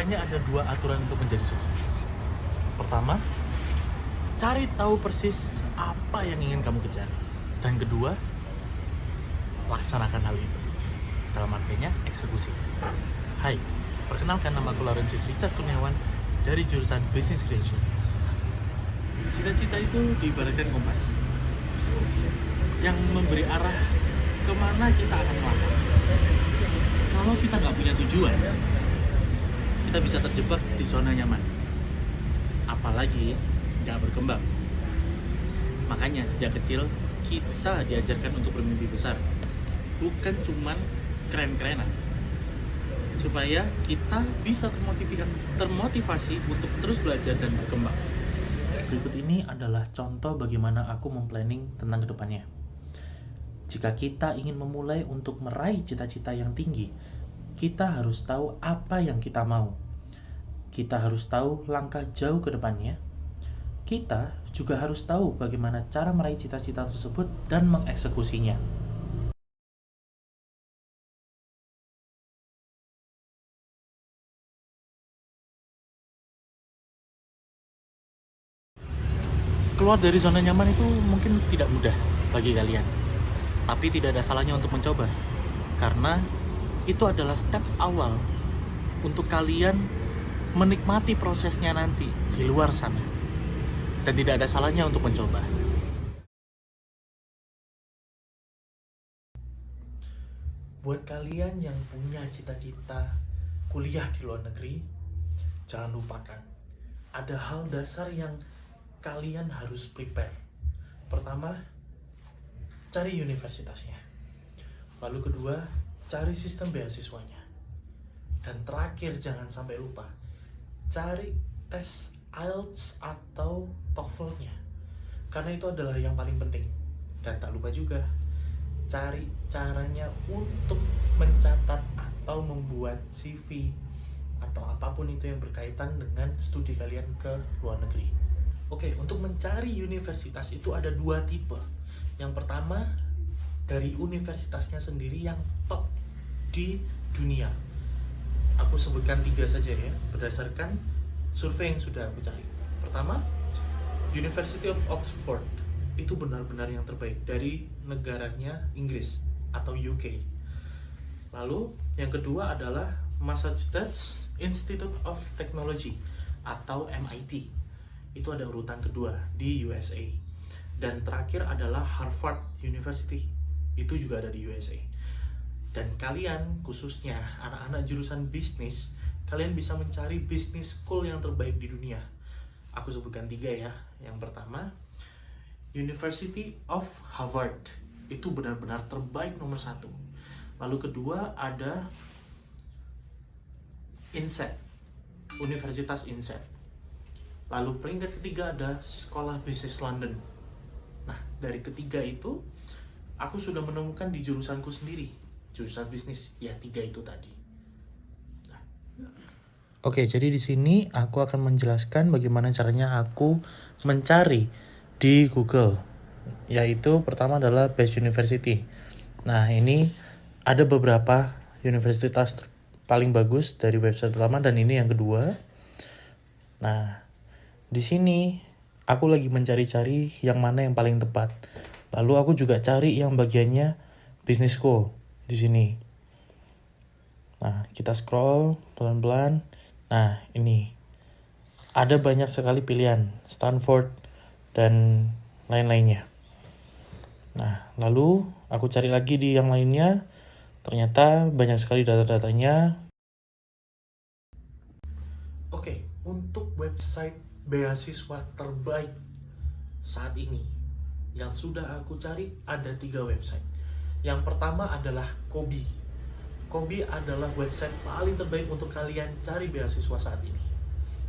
hanya ada dua aturan untuk menjadi sukses. Pertama, cari tahu persis apa yang ingin kamu kejar. Dan kedua, laksanakan hal itu. Dalam artinya, eksekusi. Hai, perkenalkan, nama aku Laurentius Richard Kurniawan dari jurusan Business Creation. Cita-cita itu diibaratkan kompas yang memberi arah kemana kita akan melangkah. Kalau kita nggak punya tujuan, kita bisa terjebak di zona nyaman, apalagi nggak berkembang. Makanya sejak kecil kita diajarkan untuk bermimpi besar, bukan cuman keren-kerenan, supaya kita bisa termotivasi untuk terus belajar dan berkembang. Berikut ini adalah contoh bagaimana aku memplanning tentang kedepannya. Jika kita ingin memulai untuk meraih cita-cita yang tinggi, kita harus tahu apa yang kita mau. Kita harus tahu langkah jauh ke depannya. Kita juga harus tahu bagaimana cara meraih cita-cita tersebut dan mengeksekusinya. Keluar dari zona nyaman itu mungkin tidak mudah bagi kalian, tapi tidak ada salahnya untuk mencoba, karena itu adalah step awal untuk kalian menikmati prosesnya nanti di luar sana, dan tidak ada salahnya untuk mencoba. Buat kalian yang punya cita-cita kuliah di luar negeri, jangan lupakan ada hal dasar yang kalian harus prepare. Pertama, cari universitasnya. Lalu kedua, cari sistem beasiswanya. Dan terakhir, jangan sampai lupa, cari tes IELTS atau TOEFL-nya. Karena itu adalah yang paling penting. Dan tak lupa juga, cari caranya untuk mencatat atau membuat CV atau apapun itu yang berkaitan dengan studi kalian ke luar negeri. Oke, untuk mencari universitas itu ada dua tipe. Yang pertama, dari universitasnya sendiri yang top di dunia. Aku sebutkan 3 saja ya, berdasarkan survei yang sudah aku cari. Pertama, University of Oxford. Itu benar-benar yang terbaik dari negaranya Inggris atau UK. Lalu, yang kedua adalah Massachusetts Institute of Technology atau MIT. Itu ada urutan kedua di USA. Dan terakhir adalah Harvard University. Itu juga ada di USA. Dan kalian, khususnya anak-anak jurusan bisnis, kalian bisa mencari business school yang terbaik di dunia. Aku sebutkan 3 ya. Yang pertama, University of Harvard. Itu benar-benar terbaik nomor 1. Lalu kedua ada INSEAD, Universitas INSEAD. Lalu peringkat ketiga ada Sekolah Bisnis London. Nah, dari ketiga itu, aku sudah menemukan di jurusanku sendiri, jurusan bisnis, ya 3 itu tadi. Nah. Oke, jadi di sini aku akan menjelaskan bagaimana caranya aku mencari di Google, yaitu pertama adalah Best University. Nah, ini ada beberapa universitas paling bagus dari website pertama dan ini yang kedua. Nah, di sini aku lagi mencari-cari yang mana yang paling tepat. Lalu aku juga cari yang bagiannya business school di sini. Nah, kita scroll pelan-pelan. Nah, ini ada banyak sekali pilihan, Stanford dan lain-lainnya. Nah, lalu aku cari lagi di yang lainnya. Ternyata banyak sekali data-datanya. Oke, untuk website beasiswa terbaik saat ini yang sudah aku cari ada 3 website. Yang pertama adalah Kobi. Kobi adalah website paling terbaik untuk kalian cari beasiswa saat ini.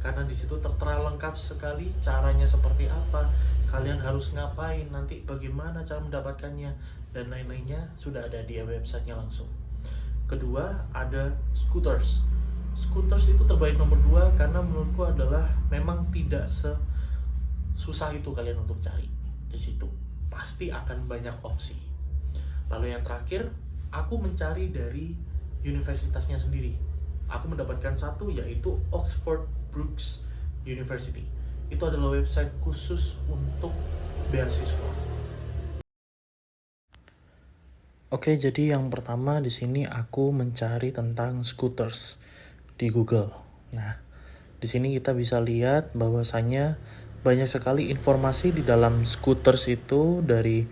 Karena di situ tertera lengkap sekali caranya seperti apa, kalian harus ngapain, nanti bagaimana cara mendapatkannya, dan lain-lainnya sudah ada di websitenya langsung. Kedua ada Scooters. Scooters itu terbaik nomor 2 karena menurutku adalah memang tidak sesusah itu kalian untuk cari. Di situ pasti akan banyak opsi. Lalu yang terakhir, aku mencari dari universitasnya sendiri. Aku mendapatkan satu, yaitu Oxford Brookes University. Itu adalah website khusus untuk beasiswa. Oke, jadi yang pertama di sini aku mencari tentang scooters di Google. Nah, di sini kita bisa lihat bahwasannya banyak sekali informasi di dalam scooters itu dari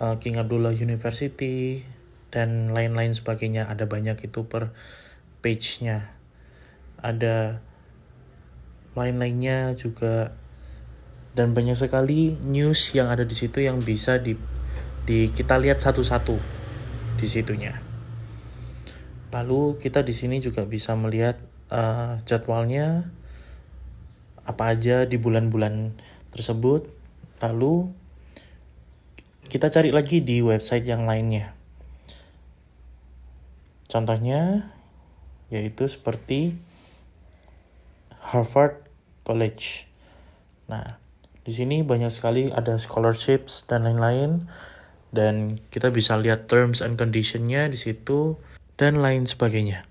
King Abdullah University dan lain-lain sebagainya. Ada banyak itu per page-nya. Ada lain-lainnya juga, dan banyak sekali news yang ada di situ yang bisa di kita lihat satu-satu di situnya. Lalu kita di sini juga bisa melihat jadwalnya apa aja di bulan-bulan tersebut. Lalu kita cari lagi di website yang lainnya. Contohnya yaitu seperti Harvard College. Nah, di sini banyak sekali ada scholarships dan lain-lain, dan kita bisa lihat terms and condition-nya di situ dan lain sebagainya.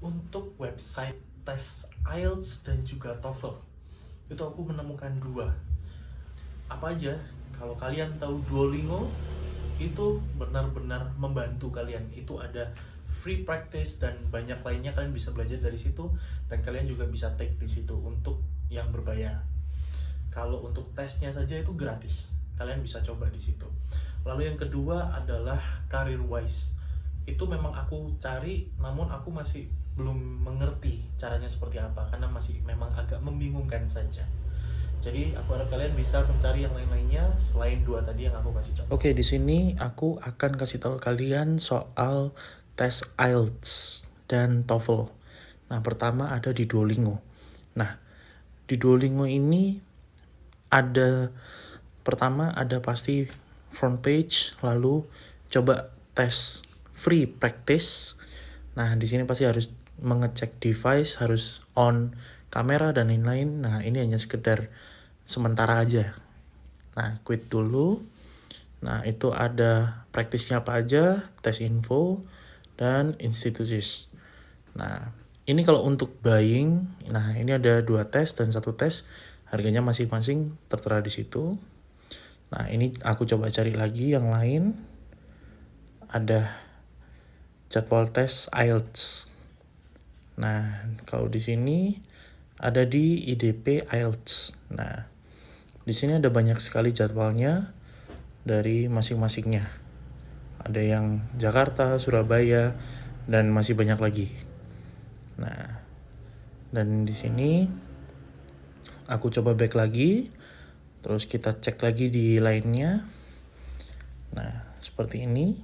Untuk website tes IELTS dan juga TOEFL, itu aku menemukan dua. Apa aja? Kalau kalian tahu Duolingo, itu benar-benar membantu kalian. Itu ada free practice dan banyak lainnya, kalian bisa belajar dari situ, dan kalian juga bisa take di situ untuk yang berbayar. Kalau untuk tesnya saja itu gratis, kalian bisa coba di situ. Lalu yang kedua adalah CareerWise. Itu memang aku cari, namun aku masih belum mengerti caranya seperti apa, karena masih memang agak membingungkan saja. Jadi aku harap kalian bisa mencari yang lain-lainnya selain dua tadi yang aku kasih contoh. Oke, di sini aku akan kasih tahu kalian soal tes IELTS dan TOEFL. Nah, pertama ada di Duolingo. Nah, di Duolingo ini pertama ada pasti front page, lalu coba tes free practice. Nah, di sini pasti harus mengecek device, harus on kamera dan lain-lain. Nah, ini hanya sekedar sementara aja. Nah, quit dulu. Nah, itu ada praktisnya apa aja, tes info, dan institusis. Nah, ini kalau untuk buying, nah ini ada 2 tes dan 1 tes. Harganya masing-masing tertera di situ. Nah, ini aku coba cari lagi yang lain. Ada jadwal tes IELTS. Nah, kalau di sini ada di IDP IELTS. Nah, di sini ada banyak sekali jadwalnya dari masing-masingnya. Ada yang Jakarta, Surabaya, dan masih banyak lagi. Nah, dan di sini aku coba back lagi, terus kita cek lagi di lainnya. Nah, seperti ini.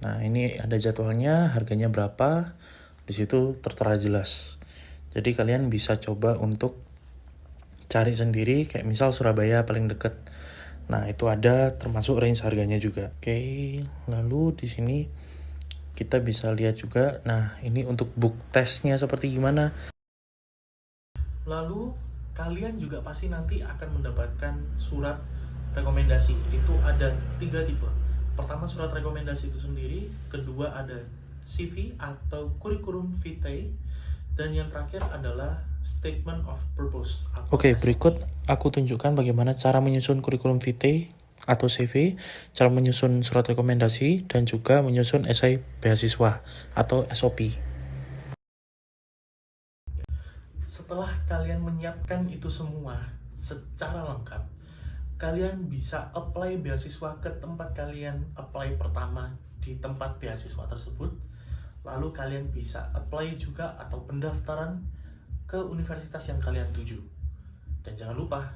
Nah, ini ada jadwalnya, harganya berapa, di situ tertera jelas. Jadi kalian bisa coba untuk cari sendiri, kayak misal Surabaya paling deket. Nah, itu ada termasuk range harganya juga. Oke, lalu di sini kita bisa lihat juga. Nah, ini untuk book testnya seperti gimana. Lalu kalian juga pasti nanti akan mendapatkan surat rekomendasi. Itu ada 3 tipe. Pertama, surat rekomendasi itu sendiri. Kedua, ada CV atau curriculum vitae. Dan yang terakhir adalah statement of purpose. Oke, berikut aku tunjukkan bagaimana cara menyusun kurikulum vitae atau CV, cara menyusun surat rekomendasi, dan juga menyusun esai beasiswa atau SOP. Setelah kalian menyiapkan itu semua secara lengkap, kalian bisa apply beasiswa ke tempat kalian apply pertama di tempat beasiswa tersebut. Lalu kalian bisa apply juga atau pendaftaran ke universitas yang kalian tuju. Dan jangan lupa,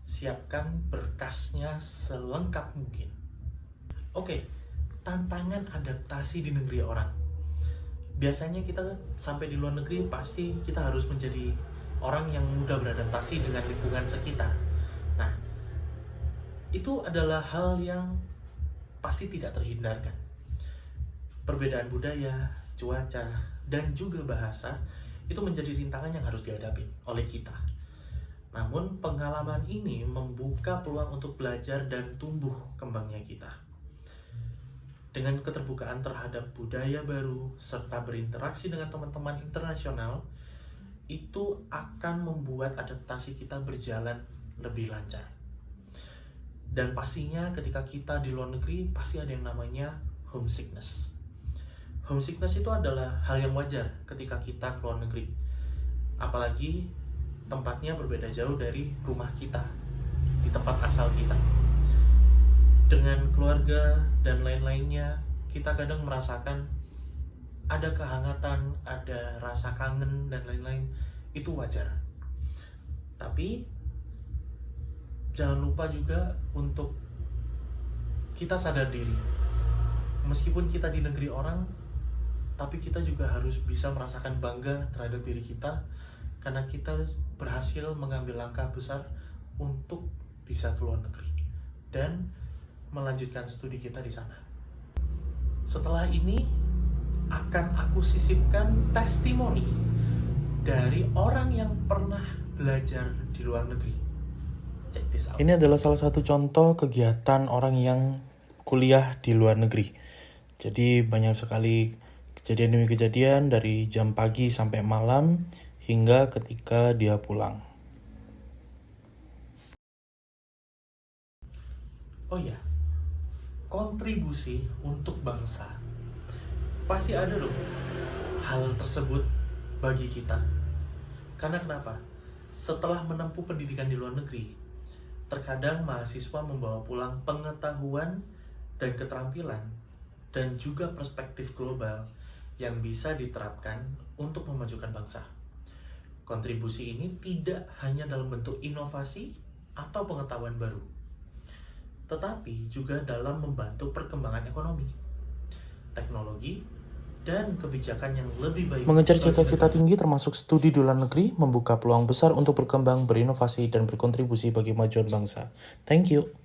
siapkan berkasnya selengkap mungkin. Oke, tantangan adaptasi di negeri orang. Biasanya kita sampai di luar negeri pasti kita harus menjadi orang yang mudah beradaptasi dengan lingkungan sekitar. Nah, itu adalah hal yang pasti tidak terhindarkan. Perbedaan budaya, cuaca, dan juga bahasa itu menjadi rintangan yang harus dihadapi oleh kita. Namun pengalaman ini membuka peluang untuk belajar dan tumbuh kembangnya kita. dengan keterbukaan terhadap budaya baru serta berinteraksi dengan teman-teman internasional, itu akan membuat adaptasi kita berjalan lebih lancar. Dan pastinya ketika kita di luar negeri pasti ada yang namanya homesickness. Homesickness itu adalah hal yang wajar ketika kita ke luar negeri. Apalagi tempatnya berbeda jauh dari rumah kita, di tempat asal kita. Dengan keluarga dan lain-lainnya, kita kadang merasakan ada kehangatan, ada rasa kangen dan lain-lain. Itu wajar. Tapi jangan lupa juga untuk kita sadar diri. Meskipun kita di negeri orang, tapi kita juga harus bisa merasakan bangga terhadap diri kita karena kita berhasil mengambil langkah besar untuk bisa keluar negeri dan melanjutkan studi kita di sana. Setelah ini akan aku sisipkan testimoni dari orang yang pernah belajar di luar negeri. Check this out. Ini adalah salah satu contoh kegiatan orang yang kuliah di luar negeri. Jadi banyak sekali kejadian demi kejadian dari jam pagi sampai malam hingga ketika dia pulang. Oh ya, kontribusi untuk bangsa. Pasti ada loh hal tersebut bagi kita. Karena kenapa? Setelah menempuh pendidikan di luar negeri, terkadang mahasiswa membawa pulang pengetahuan dan keterampilan dan juga perspektif global yang bisa diterapkan untuk memajukan bangsa. Kontribusi ini tidak hanya dalam bentuk inovasi atau pengetahuan baru, tetapi juga dalam membantu perkembangan ekonomi, teknologi, dan kebijakan yang lebih baik. Mengejar cita-cita tinggi termasuk studi di luar negeri membuka peluang besar untuk berkembang, berinovasi, dan berkontribusi bagi kemajuan bangsa. Thank you.